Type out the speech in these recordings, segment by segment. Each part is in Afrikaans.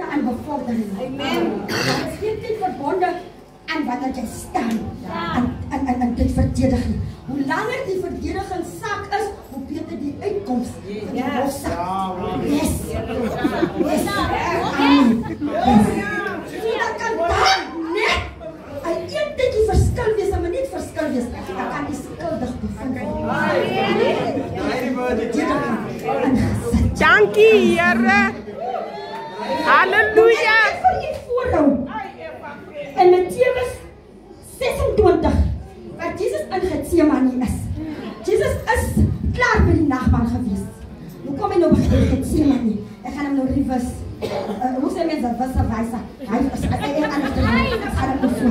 aan bevordering. Amen. Daar is geen tyd verbonden aan wat jy staan. En dit verdediging. Hoe langer die verdedigingssak is, hoe beter die uitkoms van die hofsak. Yes. Yes. Amen. So dat kan daar net een tydjie verskil wees, maar niet verskil wees. Dan kan die skuldig bevind word. Dankie, Here. Halleluja. En Mattheus 26, waar Jesus in Getsemane is. Jesus is klaar by die nagmaal gewees. Hoe kom hy nou by Getsemane? Ek gaan hom nou reverse. Hoe sê mense wijze? Hy is anders te doen. Ek gaan hom nou so.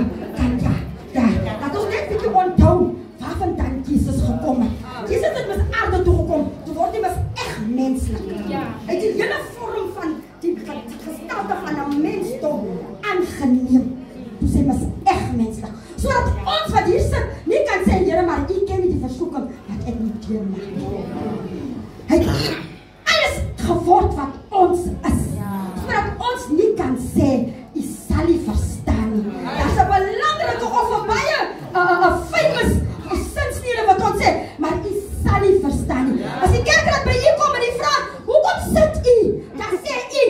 Ja. Laat ons net bietjie onthou waar vandaan Jesus gekom het. Jesus het met aarde toegekom. Toe word hy mens echt menselijk. Hy het die hele vorm van die gestalte van een mensdom aangeneem. Toe sê mens echt menselijk. Zodat ons wat hier sit, nie kan sê, Here, maar u ken nie die versoeking wat ek nie deurmaak. Hy het alles geword wat ons is. Zodat ons nie kan sê, u sal nie verstaan nie. Dat is een belangrike of een baie famous sinsnede wat ons sê, maar u sal nie verstaan nie. As die kerkraad by u kom en die vraag, hoekom sit u? Dan sê u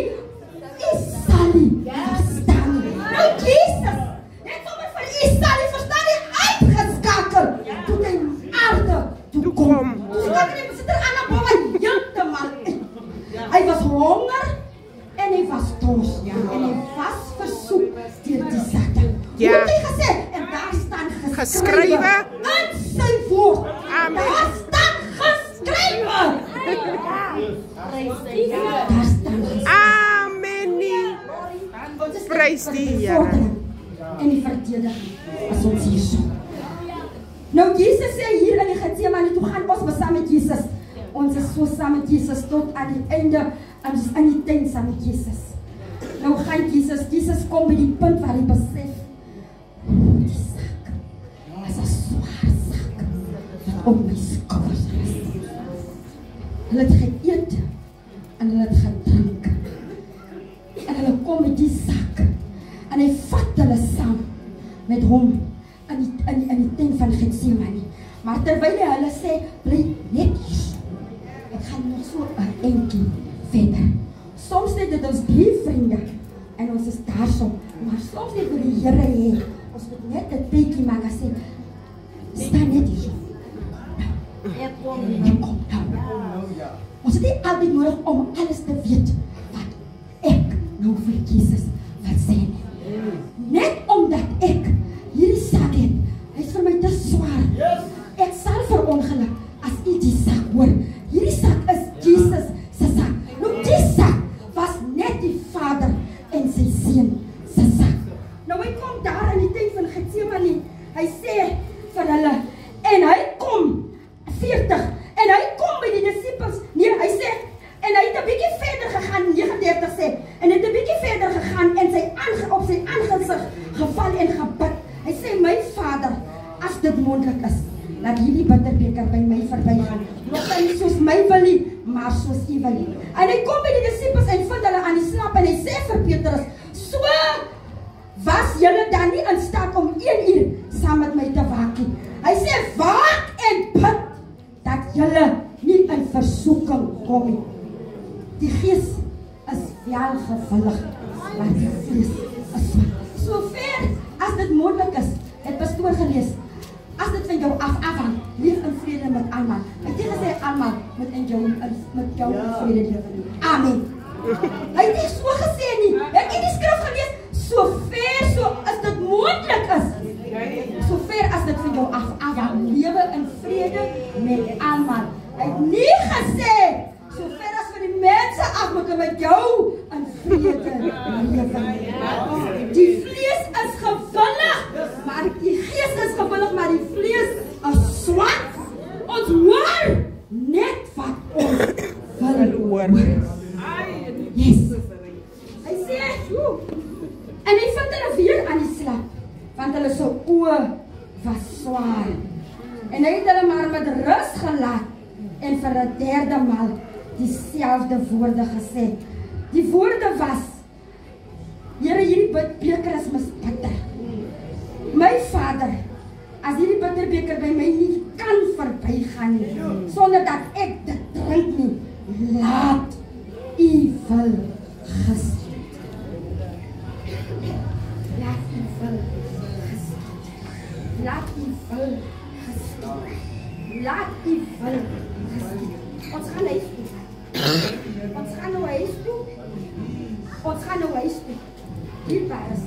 sal nie verstaan nie. Nou Jesus, net sommer vir u sal nie verstaan nie, uitgeskakel, toe die aarde toe kom. Toe skakel die sit er aan die bouw heeltemal uit. Hy was honger en hy was dors en hy was versoek deur die Satan. Hoe het hy gesê? En daar staan geskrywe in sy woord. Amen. Daar staan geskrywe. Daar staan geskrywe. Amen. Prys die Here. En die verdediging as ons hier so. Nou Jesus sê hier in die Getsemane, toe gaan ons saam met Jesus. Ons is so saam met Jesus tot aan die einde, aan die tuin saam met Jesus. Nou gaan Jesus kom by die punt waar hy besef, die sak is 'n swaar sak wat op my skouers rus. Hulle het geëet en hulle het gedrink. En hulle kom met die sak en hy vat hulle saam met hom in die tent van Getsemane. Maar terwyl hulle sê, bly net hier. Ek gaan nog so 'n entjie verder. Soms net dit ons 3 vriende en ons is daar so, maar soms net vir die Here hê, ons moet net 'n tydjie maar sê, staan net hier. Ek kom nou. Ons het nie altyd nodig om alles te weet wat ek nou vir Jesus wil sê nie. Net omdat ek hierdie sak het, hy is vir my te swaar. Ek sal verongeluk as u die sak hoor. Hierdie sak is Jesus se sak. Nou die sak was net die Vader en sy Seun se sak. Nou hy kom daar in die tyd van Getsemane. Hy sê vir hulle, en hy kom 40, en hy kom by die disippels. Nee, hy sê, en hy het 'n bietjie verder gegaan, 39 sê, en hy het 'n bietjie verder gegaan en op sy aangesig geval en gebid. Hy sê, my Vader, as dit moontlik is, laat hierdie bitterbeker by my verbygaan. Nog nie soos my wil nie, maar soos u wil. En hy kom by die disippels en vind hulle aan die slaap en hy sê vir Petrus, so was julle dan nie in staat om 1 uur saam met my te waak nie. Hy sê, waak en bid dat julle nie in versoeking kom nie. Die gees is wel gewillig, maar die vlees is swak. So ver as dit moontlik is, het pastoor gelees, as dit van jou afhang, leef in vrede met almal. Hy het nie gesê almal met jou in vrede lewe nie. Amen. Hy het nie so gesê nie. Ek het die skrif gelees, so ver so as dit moontlik is. So ver as dit van jou afhang, lewe in vrede met almal. Hy het nie gesê, so ver as van die mense af moet met jou in vrede lewe. Die vlees is gewillig, maar die gees is gewillig, maar die vlees is swak. Ons hoor net wat ons wil hoor. Yes. Hy sê, en hy vind hulle weer aan die slaap, want hulle se oë was swaar. En hy het hulle maar met rus gelaat en vir 'n 3de maal dieselfde woorde gesê. Die woorde was, beker is misbitter. My Vader, as hierdie bitterbeker by my nie kan verbygaan nie, sonder dat ek dit drink nie, laat U wil geskied. Laat U wil geskied. Laat U wil geskied. Laat U wil geskied. Ons gaan huis toe. Ons gaan nou huis toe. Ons gaan nou huis toe. Hier Paris.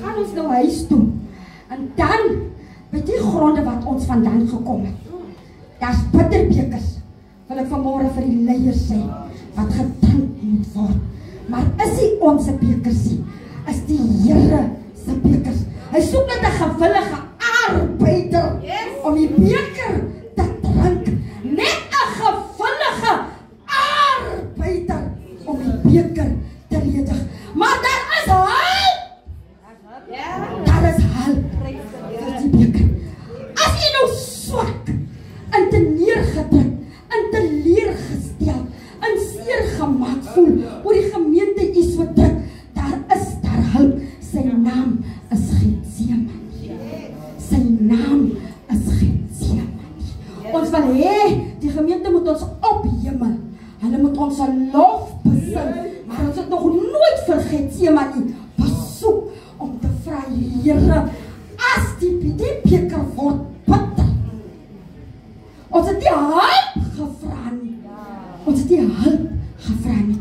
Gaan ons nou huis toe. En dan, by die gronde wat ons vandaan gekom het, daar's bitterbekers, wil ek vanmôre vir die leiers sê, wat gedrink moet word. Maar is nie ons bekers nie, is die Here se bekers. Hy soek net 'n gewillige arbeider om die beker te drink. Net 'n gewillige arbeider om die beker te ledig. Maar daar is hulp! Daar is hulp vir die beker. As jy nou swak, en te neergedruk, en te leergestel, en seer gemaak voel, oor die gemeente jy so druk, daar is daar hulp. Sy naam is Getsemane. Sy naam is Getsemane. Ons wil hê, die gemeente moet ons ophemel. Hulle moet ons lof besing, maar ons het nog nooit vir Getsemane besoek om te vra, Here, as die beker word bitter. Ons het die hulp gevra nie. Ons het die hulp gevra nie.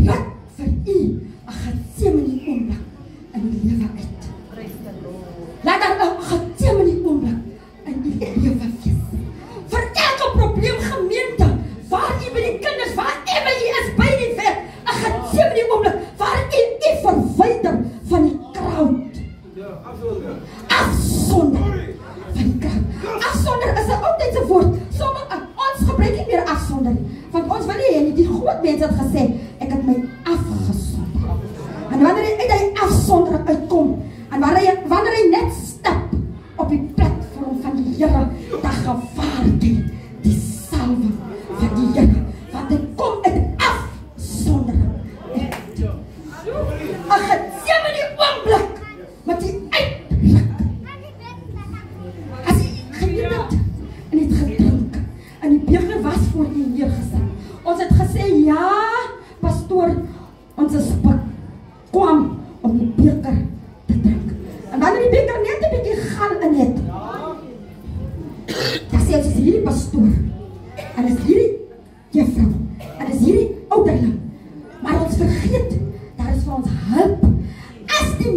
Rat vir U 'n Getsemane oomblik in die lewe uit. Laat daar 'n Getsemane oomblik in die lewe wees. Vir elke probleem gemeente, waar U by die kinders, waarever U is by die werk, 'n Getsemane oomblik, waar U verwyder van die crowd. Afsonder van die crowd. Afsonder is 'n oudtydse woord. Ons gebruik nie meer afsonder nie. Want ons wil nie hê nie, die groot mense het gesê, ek het my afgesonder. En wanneer hy uit hy afsondering uitkom, en wanneer hy net stap op die platform van die Here, dan gevaar die salwing van die Here. Want hy kom uit afsondering. 'n Getsemane oomblik met die uitblik. As hy geweet het en het gedrink, en die beker was voor U neergesit. Ons het gesê, ja, pastoor, ons is bekwam om die beker te drink. En wanneer die beker net 'n bietjie gal in het, dan sê ons, is hierdie pastoor, en is hierdie juffrou, en is hierdie ouderling. Maar ons vergeet, daar is vir ons hulp. As die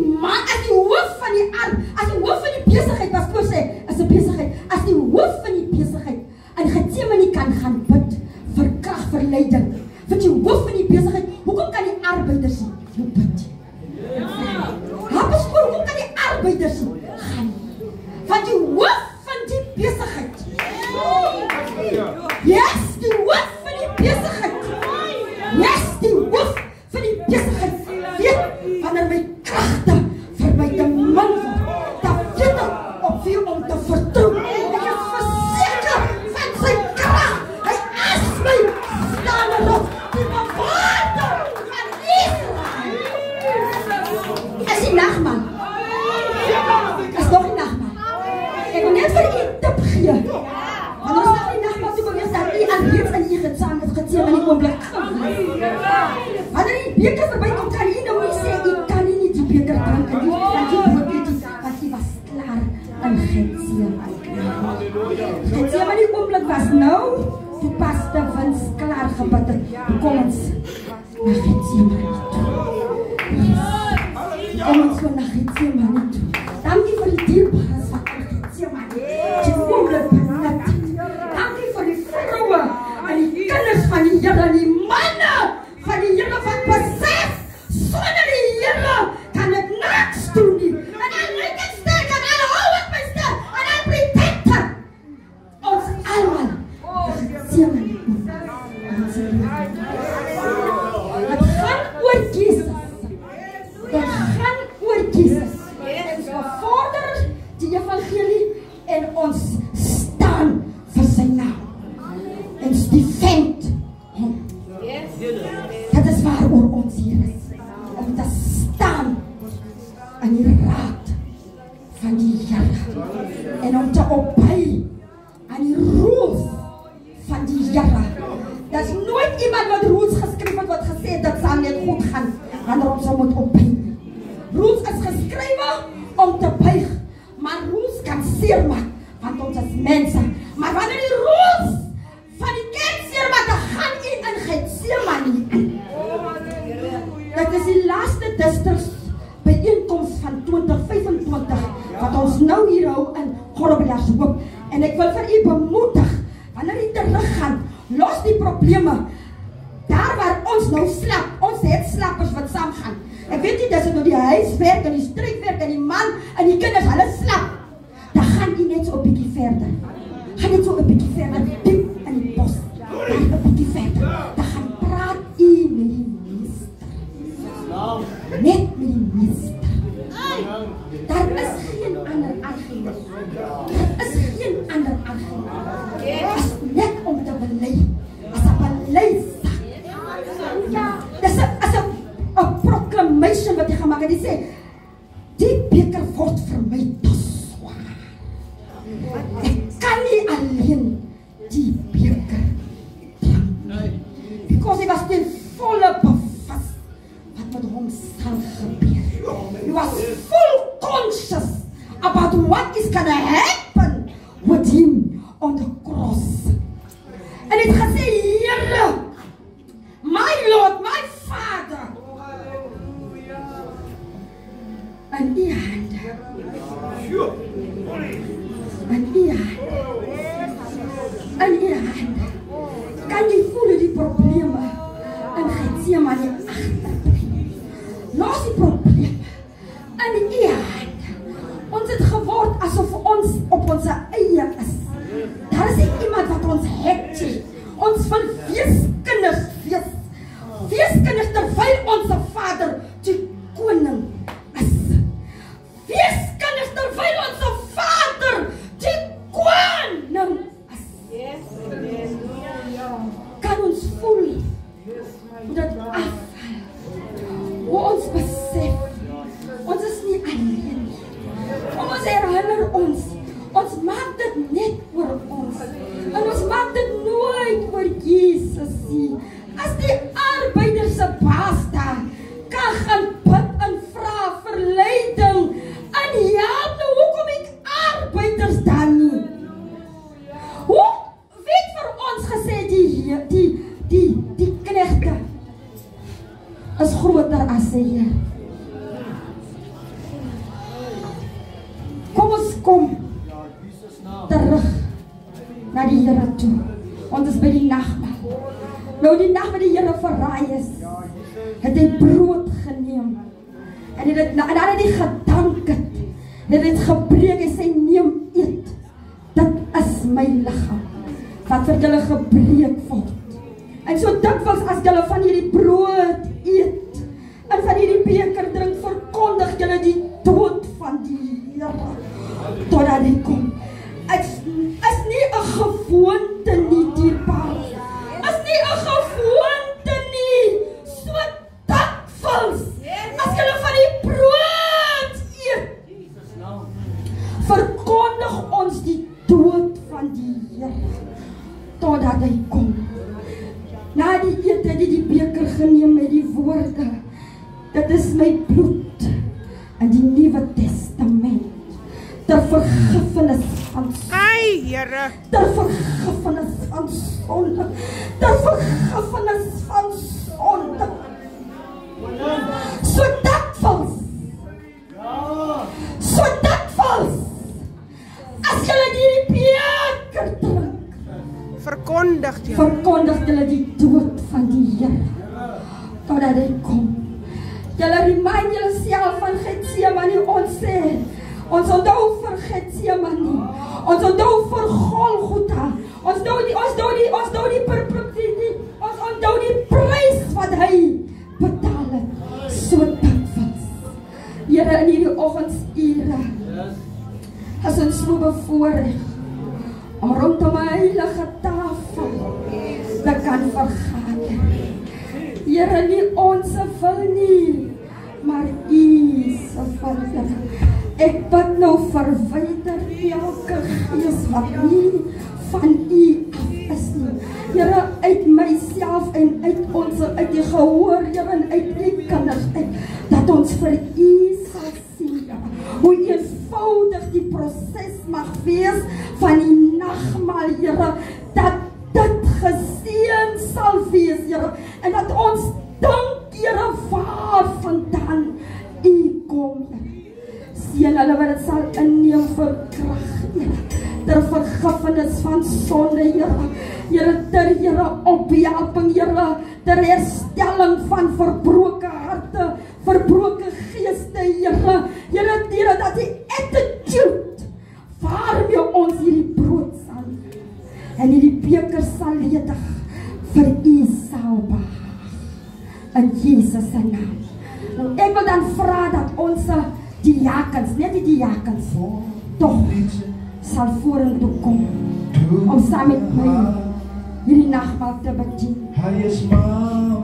hoof van die arm, as die hoof van die besigheid, pastoor sê, is 'n besigheid, as die hoof van die besigheid in Getsemane kan gaan bid vir krag, vir leiding, vir die hoof van die besigheid, hoekom kan die arbeiders nie bid? Ja, pastoor, hoekom kan die arbeiders nie gaan? Van die hoof van die besigheid. Yes, die hoof van die besigheid. Yes, die hoof van die besigheid. Weet, wanneer my kragte vir my te min word, dan weet ek op wie om te vertrou. Ek is verseker van sy krag. Hy is my staande rots, die bewaarder van Israel. Is die nagman? Is nog die nagman? Ek wil net vir U 'n tip gee. Want ons sal die nagman toe bewees dat U alreeds in U Getsemane oomblik gewees. Wanneer die beker verby kom, kan U nou nie sê U kan nie die beker drink en want U moet nie, want U was klaar in Getsemane. Getsemane oomblik was nou, die paste wins klaar gebid het. Kom ons na Getsemane toe. Kom ons so na Getsemane toe. Dankie vir die dierbares wat in Getsemane die oomblik benut. Dankie vir die vroue en die kinders van die Here en die manne van die Here wat besef, sonder die Here kan ek niks doen nie. En dan lyk ek sterk en dan hou ek my sterk en dan protecte ons almal. Getsemane. Het gaan oor en om te obey aan die rules van die Here. Daar's nooit iemand wat rules geskryf het wat gesê het dat sal net goed gaan wanneer ons moet obey. Rules is geskrywe om te buig, maar rules kan seermaak want ons is mense. Maar wanneer die rules van die kerk seermaak, dan gaan u in geen seermaak nie. Dit is die laaste distriks bijeenkomst van 2025 wat ons nou hier hou in Gorobelas Hoop. En ek wil vir u bemoedig, wanneer u teruggaan, los die probleme daar waar ons nou slap. Ons het slappers wat saam gaan. Ek weet nie, dis nou die huiswerk en die streekwerk en die man en die kinders, hulle slap. Dan gaan u net so 'n bietjie verder. Gaan net so 'n bietjie verder, diep in die bos. Dan 'n bietjie verder. Dan gaan praat u met die meester. Net met die meester. Daar is geen ander argument. Daar is geen ander argument. As net om te belei. As 'n beleidsak. Dis 'n proclamation wat jy gemaak het. Die sê, die beker word vir my te swaar. Ek kan nie alleen die beker drink. Because hy was ten volle bevas wat met hom sal gebeur. He was full conscious about what is gonna happen with him on the cross. En het gesê, Here, my Lord, my Father, in u hande. In u hande. In u hande. Kan jy voel die probleme in Getsemane agterbly? Los die probleme in u hande. Ons het geword asof ons op ons eie is. Daar is nie iemand wat ons het nie. Ons wil weeskinders wees. Weeskinders terwyl ons Vader die koning is. Weeskinders terwyl ons Vader die koning is. Kan ons voel hoe dat afval. Hoe ons besef ons is nie alleen nie. Ons herinner ons maak dit net oor ons. En ons maak dit nooit oor Jesus nie. As die arbeider se baas daar kan gaan bid en vra vir leiding en help, nou hoekom ek arbeiders dan nie? Hoe weet vir ons gesê die knegte is groter as sy Heer. Kom terug na die Here toe. Ons is by die nagmaal. Nou die nag wat die Here verraai is, het hy brood geneem. En dan het hy gedank het. En het gebreek en sê, neem, eet. Dit is my liggaam wat vir julle gebreek word. En so dikwels as julle van hierdie brood eet en van hierdie beker drink, verkondig julle die dood van die Here totdat hy kom. Is nie 'n gewoonte nie, dierbaar. Is nie 'n gewoonte nie. So dikwels as julle van die brood eet, verkondig ons die dood van die Here totdat hy kom. Na die eet het hy die beker geneem met die woorde, dit is my bloed in die Nuwe Testament ter vergifnis van Here. ter vergifnis van sonde, ter vergifnis van sonde. So dikwels as julle die beker drink, verkondig julle die dood van die Here totdat hy kom. Julle remind julleself van Getsemane. Ons sê, ons onthou vir Getsemane, ons onthou vir Golgotha, ons onthou die prys wat hy betaal het. So dikwels, Here, in hierdie oggendure is ons so bevoorreg om rondom 'n heilige tafel te kan vergader. Here, nie ons wil nie, maar U se wil. Ek bid nou verwyder elke gees wat nie van U af is nie. Here, uit myself en uit ons, uit die gehoor, Here, en uit die kinders, dat ons vir U sal sien, hoe eenvoudig die proses mag wees van die nagmaal, Here, dat dit geseën sal wees, Here, en dat ons dink, Here, waar vandaan U kom, Here. Seën hulle wat dit sal inneem vir krag, Here, ter vergifnis van sonde, Here. Here, ter Here ophelping, Here, ter herstelling van verbroke harte, verbroke geeste, Here. Here, Here, dat die attitude waarmee ons hierdie brood sal en hierdie beker sal ledig vir U sal behaag. In Jesus se naam. Nou, ek wil dan vra dat ons diakens, net die diakens, toch sal vorentoe kom om saam met my hierdie nagmaal te bedien. Hy is maar